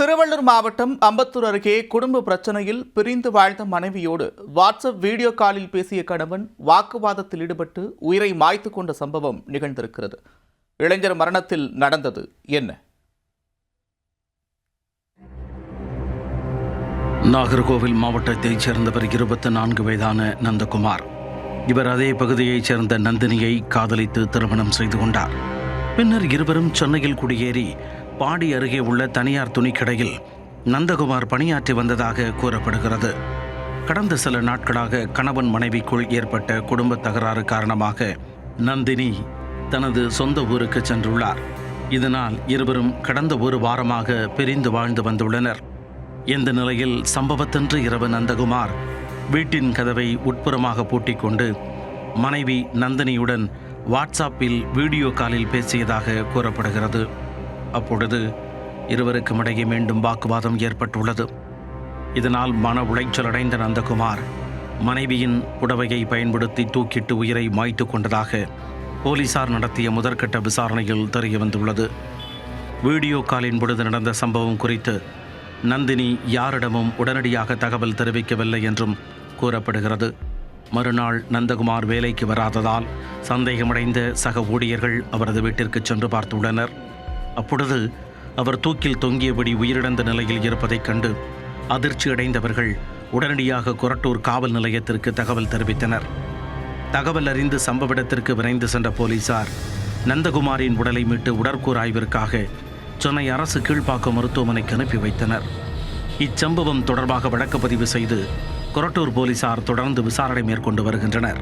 திருவள்ளூர் மாவட்டம் அம்பத்தூர் அருகே குடும்ப பிரச்சனையில் பிரிந்து வாழ்ந்த மனைவியோடு வாட்ஸ்அப் வீடியோ காலில் பேசிய கணவன் வாக்குவாதத்தில் ஈடுபட்டு உயிரை மாய்த்து கொண்ட சம்பவம் நிகழ்ந்திருக்கிறது. இளைஞர் மரணத்தில் நடந்தது என்ன? நாகர்கோவில் மாவட்டத்தைச் சேர்ந்தவர் 24 வயதான நந்தகுமார். இவர் அதே பகுதியைச் சேர்ந்த நந்தினியை காதலித்து திருமணம் செய்து கொண்டார். பின்னர் இருவரும் சென்னையில் குடியேறி பாடி அருகே உள்ள தனியார் துணிக்கடையில் நந்தகுமார் பணியாற்றி வந்ததாக கூறப்படுகிறது. கடந்த சில நாட்களாக கணவன் மனைவிக்குள் ஏற்பட்ட குடும்ப தகராறு காரணமாக நந்தினி தனது சொந்த ஊருக்கு சென்றுள்ளார். இதனால் இருவரும் கடந்த ஒரு வாரமாக பிரிந்து வாழ்ந்து வந்துள்ளனர். இந்த நிலையில் சம்பவத்தன்று இரவு நந்தகுமார் வீட்டின் கதவை உட்புறமாக பூட்டிக் கொண்டு மனைவி நந்தினியுடன் வாட்ஸ்அப்பில் வீடியோ காலில் பேசியதாக கூறப்படுகிறது. அப்பொழுது இருவருக்கும் இடையே மீண்டும் வாக்குவாதம் ஏற்பட்டுள்ளது. இதனால் மன உளைச்சல் அடைந்த நந்தகுமார் மனைவியின் புடவையை பயன்படுத்தி தூக்கிட்டு உயிரை மாய்த்து கொண்டதாக போலீசார் நடத்திய முதற்கட்ட விசாரணையில் தெரிய வந்துள்ளது. வீடியோ காலின் பொழுது நடந்த சம்பவம் குறித்து நந்தினி யாரிடமும் உடனடியாக தகவல் தெரிவிக்கவில்லை என்றும் கூறப்படுகிறது. மறுநாள் நந்தகுமார் வேலைக்கு வராததால் சந்தேகமடைந்த சக ஊழியர்கள் அவரது வீட்டிற்கு சென்று பார்த்துள்ளனர். அப்பொழுது அவர் தூக்கில் தொங்கியபடி உயிரிழந்த நிலையில் இருப்பதைக் கண்டு அதிர்ச்சி அடைந்தவர்கள் உடனடியாக கொரட்டூர் காவல் நிலையத்திற்கு தகவல் தெரிவித்தனர். தகவல் அறிந்து சம்பவ இடத்திற்கு விரைந்து சென்ற போலீசார் நந்தகுமாரின் உடலை மீட்டு உடற்கூறு ஆய்விற்காக சென்னை அரசு கீழ்ப்பாக்கம் மருத்துவமனைக்கு அனுப்பி வைத்தனர். இச்சம்பவம் தொடர்பாக வழக்கு பதிவு செய்து கொரட்டூர் போலீசார் தொடர்ந்து விசாரணை மேற்கொண்டு வருகின்றனர்.